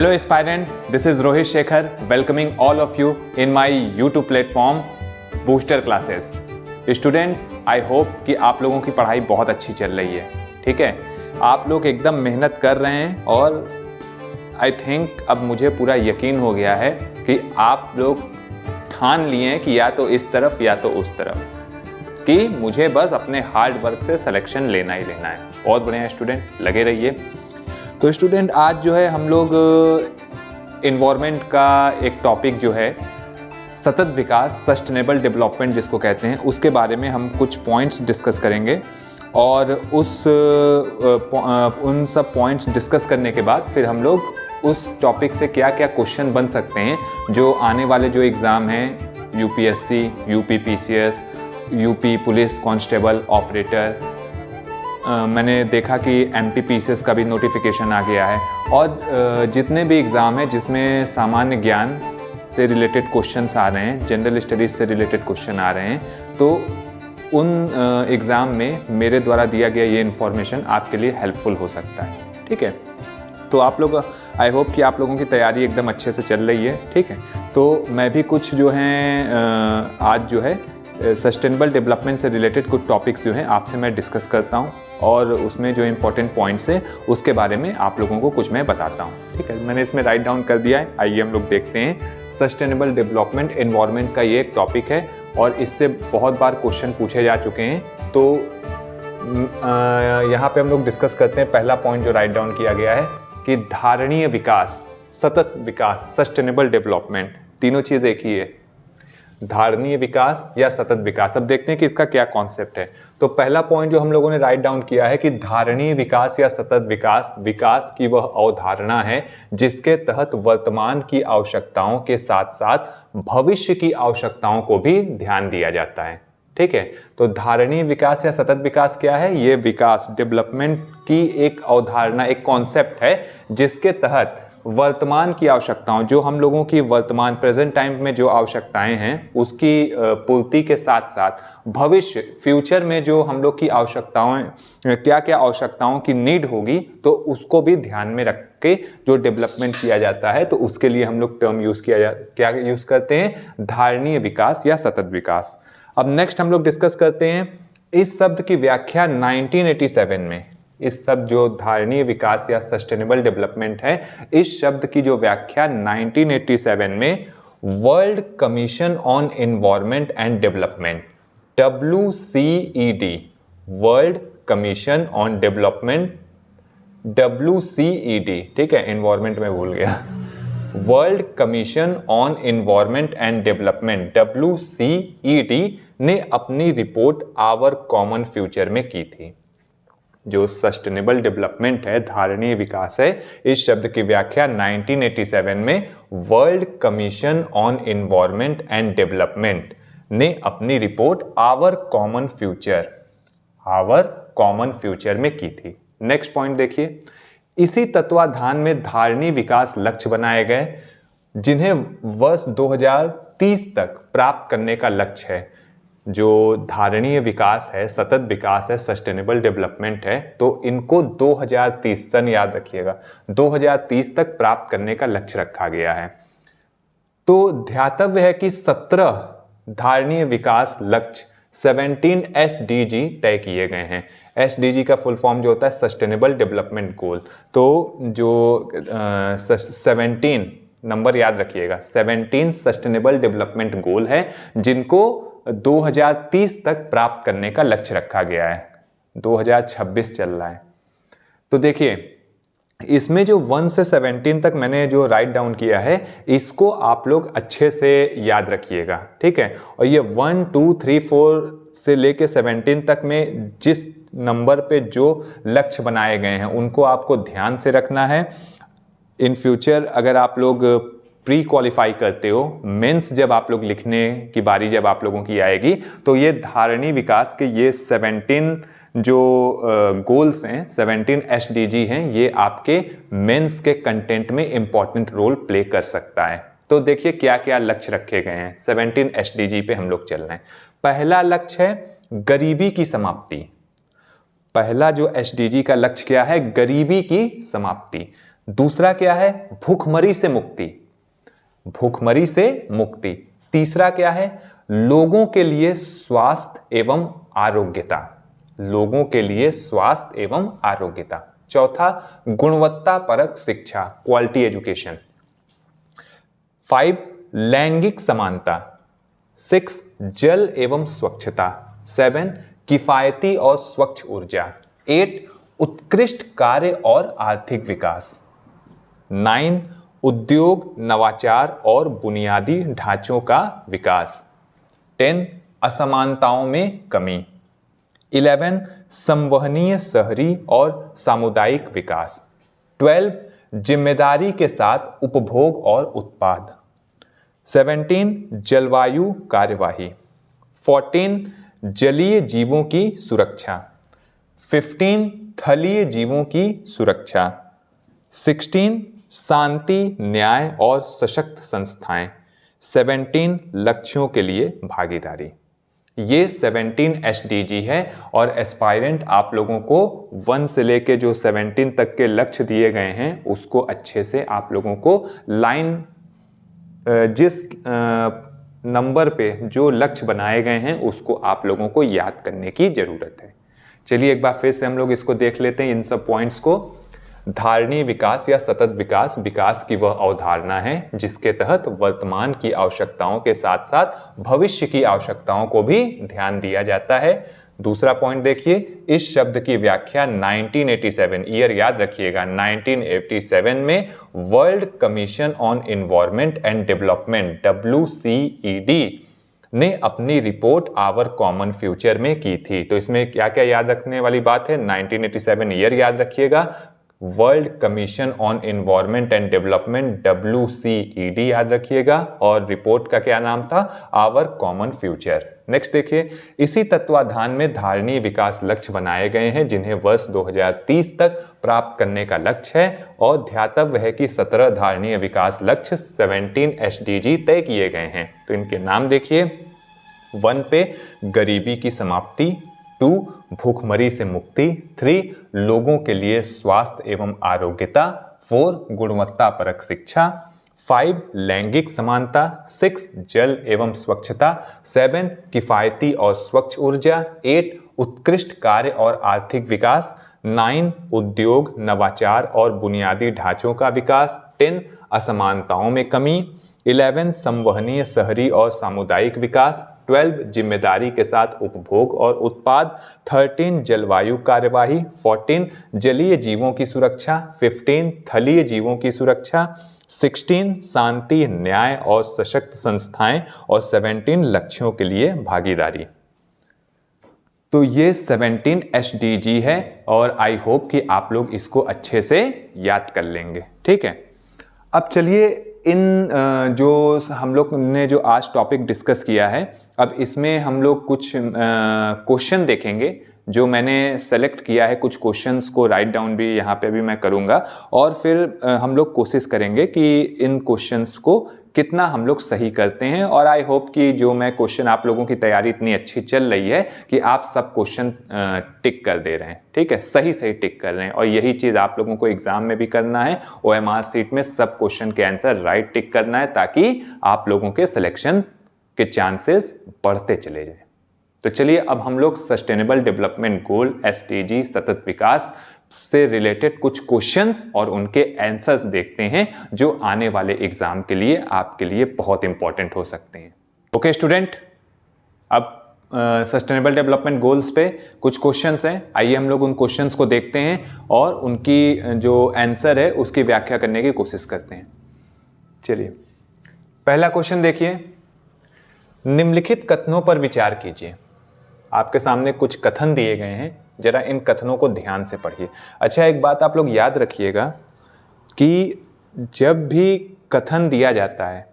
Hello aspirant, this is Rohit Shekhar welcoming all of you in my YouTube platform Booster Classes. Student, I hope कि आप लोगों की पढ़ाई बहुत अच्छी चल रही है, ठीक है। आप लोग एकदम मेहनत कर रहे हैं और I think अब मुझे पूरा यकीन हो गया है कि आप लोग ठान लिए हैं कि या तो इस तरफ या तो उस तरफ, कि मुझे बस अपने हार्ड वर्क से सिलेक्शन लेना ही लेना है। बहुत बढ़िया स्टूडेंट, लगे रहिए। तो स्टूडेंट, आज जो है हम लोग इन्वायरमेंट का एक टॉपिक जो है सतत विकास, सस्टेनेबल डेवलपमेंट जिसको कहते हैं, उसके बारे में हम कुछ पॉइंट्स डिस्कस करेंगे। और उन सब पॉइंट्स डिस्कस करने के बाद फिर हम लोग उस टॉपिक से क्या क्या क्वेश्चन बन सकते हैं जो आने वाले जो एग्ज़ाम हैं, UPSC, UP PCS, UP police constable operator, मैंने देखा कि एमपी पीसीएस का भी नोटिफिकेशन आ गया है। और जितने भी एग्ज़ाम हैं जिसमें सामान्य ज्ञान से रिलेटेड क्वेश्चंस आ रहे हैं, जनरल स्टडीज़ से रिलेटेड क्वेश्चन आ रहे हैं, तो उन एग्ज़ाम में मेरे द्वारा दिया गया ये इन्फॉर्मेशन आपके लिए हेल्पफुल हो सकता है, ठीक है। तो आप लोग, आई होप कि आप लोगों की तैयारी एकदम अच्छे से चल रही है, ठीक है। तो मैं भी कुछ जो हैं आज जो है सस्टेनेबल डेवलपमेंट से रिलेटेड कुछ टॉपिक्स जो हैं आपसे मैं डिस्कस करता हूं, और उसमें जो इम्पोर्टेंट पॉइंट्स हैं उसके बारे में आप लोगों को कुछ मैं बताता हूं, ठीक है। मैंने इसमें राइट डाउन कर दिया है। आइए हम लोग देखते हैं। सस्टेनेबल डेवलपमेंट एनवायरनमेंट का ये एक टॉपिक है और इससे बहुत बार क्वेश्चन पूछे जा चुके हैं। तो यहाँ पे हम लोग डिस्कस करते हैं। पहला पॉइंट जो राइट डाउन किया गया है कि धारणीय विकास, सतत विकास, सस्टेनेबल डेवलपमेंट, तीनों चीज़ एक ही है, धारणीय विकास या सतत विकास। अब देखते हैं कि इसका क्या कॉन्सेप्ट है। तो पहला पॉइंट जो हम लोगों ने राइट डाउन किया है कि धारणीय विकास या सतत विकास, विकास की वह अवधारणा है जिसके तहत वर्तमान की आवश्यकताओं के साथ साथ भविष्य की आवश्यकताओं को भी ध्यान दिया जाता है, ठीक है। तो धारणीय विकास या सतत विकास क्या है? ये विकास, डेवलपमेंट की एक अवधारणा, एक कॉन्सेप्ट है जिसके तहत वर्तमान की आवश्यकताओं, जो हम लोगों की वर्तमान प्रेजेंट टाइम में जो आवश्यकताएं हैं उसकी पूर्ति के साथ साथ भविष्य, फ्यूचर में जो हम लोग की आवश्यकताएं, क्या क्या आवश्यकताओं की नीड होगी, तो उसको भी ध्यान में रख के जो डेवलपमेंट किया जाता है, तो उसके लिए हम लोग टर्म क्या यूज़ करते हैं? धारणीय विकास या सतत विकास। अब नेक्स्ट हम लोग डिस्कस करते हैं इस शब्द की व्याख्या 1987 में। इस शब्द जो धारणीय विकास या सस्टेनेबल डेवलपमेंट है, इस शब्द की जो व्याख्या 1987 में world commission on environment and development, WCED, world commission on development, WCED, ठीक है, एनवायरनमेंट में भूल गया, world commission on environment and development, WCED ने अपनी रिपोर्ट आवर कॉमन फ्यूचर में की थी। जो सस्टेनेबल डेवलपमेंट है, धारणीय विकास है, इस शब्द की व्याख्या 1987 में world commission on environment and development ने अपनी रिपोर्ट आवर कॉमन फ्यूचर में की थी। नेक्स्ट पॉइंट देखिए। इसी तत्वाधान में धारणीय विकास लक्ष्य बनाए गए जिन्हें वर्ष 2030 तक प्राप्त करने का लक्ष्य है। जो धारणीय विकास है, सतत विकास है, सस्टेनेबल डेवलपमेंट है, तो इनको 2030, सन याद रखिएगा, 2030 तक प्राप्त करने का लक्ष्य रखा गया है। तो ध्यातव्य है कि 17 धारणीय विकास लक्ष्य, 17 SDG तय किए गए हैं। SDG का फुल फॉर्म जो होता है सस्टेनेबल डेवलपमेंट गोल। तो जो 17 नंबर याद रखिएगा, 17 सस्टेनेबल डेवलपमेंट गोल है जिनको 2030 तक प्राप्त करने का लक्ष्य रखा गया है। 2026 चल रहा है। तो देखिए, इसमें जो 1 से 17 तक मैंने जो राइट डाउन किया है, इसको आप लोग अच्छे से याद रखिएगा, ठीक है। और ये 1, 2, 3, 4 से लेके 17 तक में जिस नंबर पे जो लक्ष्य बनाए गए हैं उनको आपको ध्यान से रखना है। इन फ्यूचर अगर आप लोग प्री क्वालिफाई करते हो, मेंस जब आप लोग लिखने की बारी जब आप लोगों की आएगी, तो ये धारणीय विकास के ये 17 जो गोल्स हैं, 17 SDG हैं, ये आपके मेंस के कंटेंट में इंपॉर्टेंट रोल प्ले कर सकता है। तो देखिए क्या क्या लक्ष्य रखे गए हैं। 17 SDG पे हम लोग चल रहे हैं। पहला लक्ष्य है गरीबी की समाप्ति। पहला जो SDG का लक्ष्य क्या है? गरीबी की समाप्ति। दूसरा क्या है? भूखमरी से मुक्ति, भूखमरी से मुक्ति। तीसरा क्या है? लोगों के लिए स्वास्थ्य एवं आरोग्यता, लोगों के लिए स्वास्थ्य एवं आरोग्यता। चौथा गुणवत्ता परक शिक्षा, क्वालिटी एजुकेशन। 5 लैंगिक समानता। 6 जल एवं स्वच्छता। 7 किफायती और स्वच्छ ऊर्जा। 8 उत्कृष्ट कार्य और आर्थिक विकास। 9 उद्योग नवाचार और बुनियादी ढांचों का विकास। 10 असमानताओं में कमी। 11 संवहनीय शहरी और सामुदायिक विकास। 12 जिम्मेदारी के साथ उपभोग और उत्पाद। 17 जलवायु कार्यवाही। 14 जलीय जीवों की सुरक्षा। 15 थलीय जीवों की सुरक्षा। 16 शांति, न्याय और सशक्त संस्थाएं। 17 लक्ष्यों के लिए भागीदारी। ये 17 SDG है और एस्पायरेंट आप लोगों को 1 से लेके जो 17 तक के लक्ष्य दिए गए हैं उसको अच्छे से आप लोगों को लाइन जिस नंबर पे जो लक्ष्य बनाए गए हैं उसको आप लोगों को याद करने की जरूरत है। चलिए एक बार फिर से हम लोग इसको देख लेते हैं इन सब पॉइंट्स को। धारणीय विकास या सतत विकास, विकास की वह अवधारणा है जिसके तहत वर्तमान की आवश्यकताओं के साथ साथ भविष्य की आवश्यकताओं को भी ध्यान दिया जाता है। दूसरा पॉइंट देखिए, इस शब्द की व्याख्या 1987 ईयर याद रखिएगा, 1987 में world commission on environment and development WCED ने अपनी रिपोर्ट आवर कॉमन फ्यूचर में की थी। तो इसमें क्या क्या याद रखने वाली बात है? 1987 ईयर याद रखिएगा, world commission on environment and development WCED याद रखिएगा, और रिपोर्ट का क्या नाम था? Our common future. नेक्स्ट देखिए, इसी तत्वाधान में धारणीय विकास लक्ष्य बनाए गए हैं जिन्हें वर्ष 2030 तक प्राप्त करने का लक्ष्य है, और ध्यातव्य है कि 17 धारणीय विकास लक्ष्य 17 SDG तय किए गए हैं। तो इनके नाम देखिए, 1 पे गरीबी की समाप्ति, 2 भूखमरी से मुक्ति, 3 लोगों के लिए स्वास्थ्य एवं आरोग्यता, 4 गुणवत्ता परक शिक्षा, 5 लैंगिक समानता, 6 जल एवं स्वच्छता, 7 किफायती और स्वच्छ ऊर्जा, 8 उत्कृष्ट कार्य और आर्थिक विकास, 9 उद्योग नवाचार और बुनियादी ढांचों का विकास, 10 असमानताओं में कमी, 11 संवहनीय शहरी और सामुदायिक विकास, 12 जिम्मेदारी के साथ उपभोग और उत्पाद, 13 जलवायु कार्यवाही, 14 जलीय जीवों की सुरक्षा, 15 थलीय जीवों की सुरक्षा, 16 शांति, न्याय और सशक्त संस्थाएं, और 17 लक्ष्यों के लिए भागीदारी। तो ये 17 SDG है और आई होप कि आप लोग इसको अच्छे से याद कर लेंगे। ठीक है, अब चलिए इन जो हम लोग ने जो आज टॉपिक डिस्कस किया है, अब इसमें हम लोग कुछ क्वेश्चन देखेंगे जो मैंने सेलेक्ट किया है। कुछ क्वेश्चंस को राइट डाउन भी यहाँ पे भी मैं करूँगा, और फिर हम लोग कोशिश करेंगे कि इन क्वेश्चंस को कितना हम लोग सही करते हैं। और आई होप कि जो मैं क्वेश्चन, आप लोगों की तैयारी इतनी अच्छी चल रही है कि आप सब क्वेश्चन टिक कर दे रहे हैं। ठीक है, सही सही टिक कर रहे हैं, और यही चीज़ आप लोगों को एग्जाम में भी करना है। OMR सीट में सब क्वेश्चन के आंसर राइट टिक करना है, ताकि आप लोगों के सिलेक्शन के चांसेस बढ़ते चले जाए। तो चलिए अब हम लोग सस्टेनेबल डेवलपमेंट गोल SDG सतत विकास से रिलेटेड कुछ क्वेश्चंस और उनके आंसर्स देखते हैं, जो आने वाले एग्जाम के लिए आपके लिए बहुत इंपॉर्टेंट हो सकते हैं। ओके स्टूडेंट, अब सस्टेनेबल डेवलपमेंट गोल्स पे कुछ क्वेश्चंस हैं, आइए हम लोग उन क्वेश्चंस को देखते हैं और उनकी जो आंसर है उसकी व्याख्या करने की कोशिश करते हैं। चलिए पहला क्वेश्चन देखिए, निम्नलिखित कथनों पर विचार कीजिए। आपके सामने कुछ कथन दिए गए हैं, जरा इन कथनों को ध्यान से पढ़िए। अच्छा, एक बात आप लोग याद रखिएगा कि जब भी कथन दिया जाता है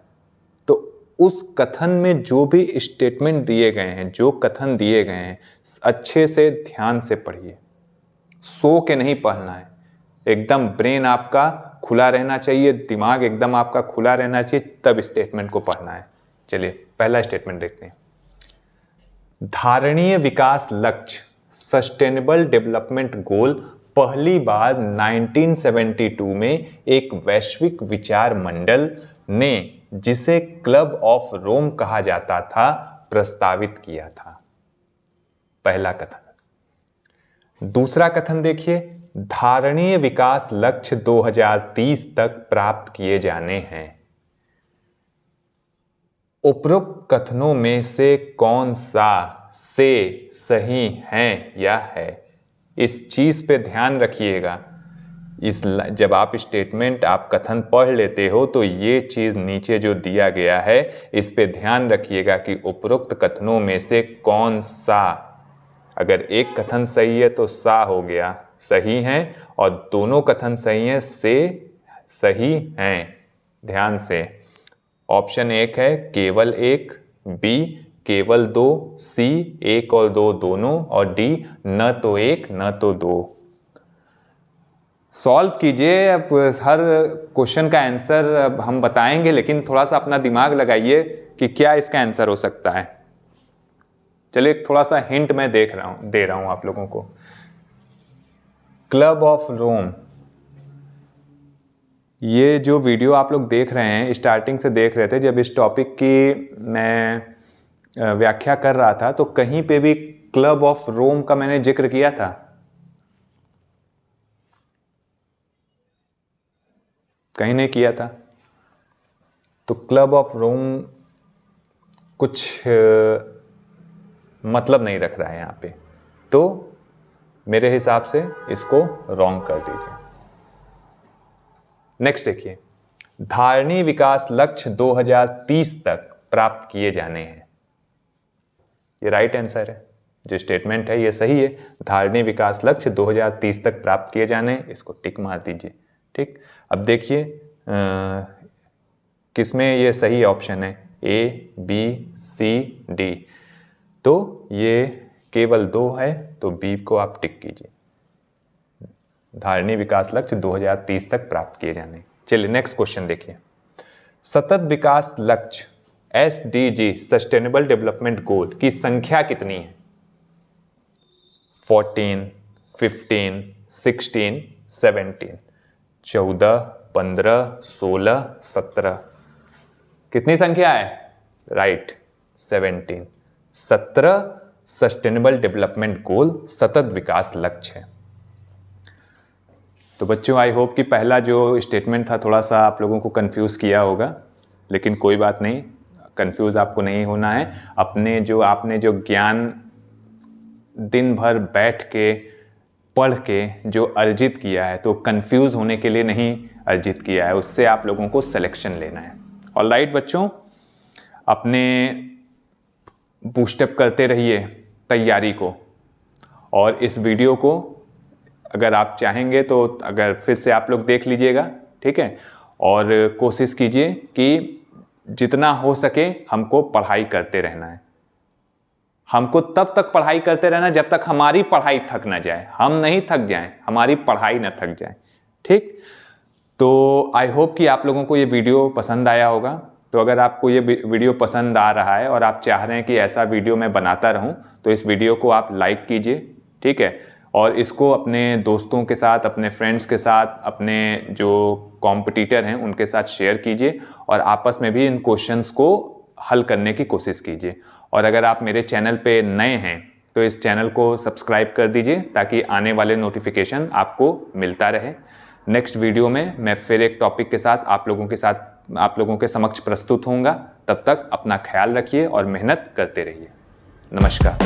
तो उस कथन में जो भी स्टेटमेंट दिए गए हैं, जो कथन दिए गए हैं, अच्छे से ध्यान से पढ़िए। सो के नहीं पढ़ना है, एकदम ब्रेन आपका खुला रहना चाहिए, दिमाग एकदम आपका खुला रहना चाहिए, तब स्टेटमेंट को पढ़ना है। चलिए पहला स्टेटमेंट देखते हैं। धारणीय विकास लक्ष्य सस्टेनेबल डेवलपमेंट गोल पहली बार 1972 में एक वैश्विक विचार मंडल ने, जिसे क्लब ऑफ रोम कहा जाता था, प्रस्तावित किया था? पहला कथन। दूसरा कथन देखिए, धारणीय विकास लक्ष्य 2030 तक प्राप्त किए जाने हैं। उपरोक्त कथनों में से कौन सा से सही है या है? इस चीज पे ध्यान रखिएगा। जब आप स्टेटमेंट, आप कथन पढ़ लेते हो तो ये चीज नीचे जो दिया गया है इस पे ध्यान रखिएगा कि उपरोक्त कथनों में से कौन सा। अगर एक कथन सही है तो सा हो गया, सही है, और दोनों कथन सही हैं, से सही हैं। ध्यान से, ऑप्शन एक है केवल एक, बी केवल दो, सी एक और दो दोनों, और डी न तो एक न तो दो। सॉल्व कीजिए। अब हर क्वेश्चन का आंसर अब हम बताएंगे, लेकिन थोड़ा सा अपना दिमाग लगाइए कि क्या इसका आंसर हो सकता है। चलिए थोड़ा सा हिंट मैं दे रहा हूं आप लोगों को। क्लब ऑफ रोम, ये जो वीडियो आप लोग देख रहे हैं, स्टार्टिंग से देख रहे थे, जब इस टॉपिक की मैं व्याख्या कर रहा था तो कहीं पे भी क्लब ऑफ रोम का मैंने जिक्र किया था? कहीं नहीं किया था। तो क्लब ऑफ रोम कुछ मतलब नहीं रख रहा है यहाँ पे, तो मेरे हिसाब से इसको रॉन्ग कर दीजिए। नेक्स्ट देखिए, धारणीय विकास लक्ष्य 2030 तक प्राप्त किए जाने हैं। ये राइट आंसर है। जो स्टेटमेंट है ये सही है। धारणीय विकास लक्ष्य 2030 तक प्राप्त किए जाने, इसको टिक मार दीजिए। ठीक, अब देखिए किसमें ये सही ऑप्शन है, ए बी सी डी। तो ये केवल दो है, तो बी को आप टिक कीजिए। धारणीय विकास लक्ष्य 2030 तक प्राप्त किए जाने। चलिए नेक्स्ट क्वेश्चन देखिए। सतत विकास लक्ष्य SDG सस्टेनेबल डेवलपमेंट गोल की संख्या कितनी है? 14, 15, 16, 17। 14, 15, 16, 17। कितनी संख्या है? राइट, 17। 17 सस्टेनेबल डेवलपमेंट गोल सतत विकास लक्ष्य है। तो बच्चों, आई होप कि पहला जो स्टेटमेंट था थोड़ा सा आप लोगों को कंफ्यूज किया होगा, लेकिन कोई बात नहीं, कंफ्यूज आपको नहीं होना है। आपने जो ज्ञान दिन भर बैठ के पढ़ के जो अर्जित किया है, तो कंफ्यूज होने के लिए नहीं अर्जित किया है, उससे आप लोगों को सिलेक्शन लेना है। ऑलराइट बच्चों, अपने बूस्टअप करते रहिए तैयारी को, और इस वीडियो को अगर आप चाहेंगे तो अगर फिर से आप लोग देख लीजिएगा, ठीक है, और कोशिश कीजिए कि जितना हो सके हमको पढ़ाई करते रहना है। हमको तब तक पढ़ाई करते रहना जब तक हमारी पढ़ाई थक ना जाए। हम नहीं थक जाएं, हमारी पढ़ाई ना थक जाए। ठीक, तो आई होप कि आप लोगों को ये वीडियो पसंद आया होगा। तो अगर आपको ये वीडियो पसंद आ रहा है और आप चाह रहे हैं कि ऐसा वीडियो मैं बनाता रहूं, तो इस वीडियो को आप लाइक कीजिए, ठीक है, और इसको अपने दोस्तों के साथ, अपने फ्रेंड्स के साथ, अपने जो कॉम्पिटिटर हैं उनके साथ शेयर कीजिए, और आपस में भी इन क्वेश्चंस को हल करने की कोशिश कीजिए। और अगर आप मेरे चैनल पे नए हैं तो इस चैनल को सब्सक्राइब कर दीजिए, ताकि आने वाले नोटिफिकेशन आपको मिलता रहे। नेक्स्ट वीडियो में मैं फिर एक टॉपिक के साथ आप लोगों के समक्ष प्रस्तुत होऊंगा। तब तक अपना ख्याल रखिए और मेहनत करते रहिए। नमस्कार।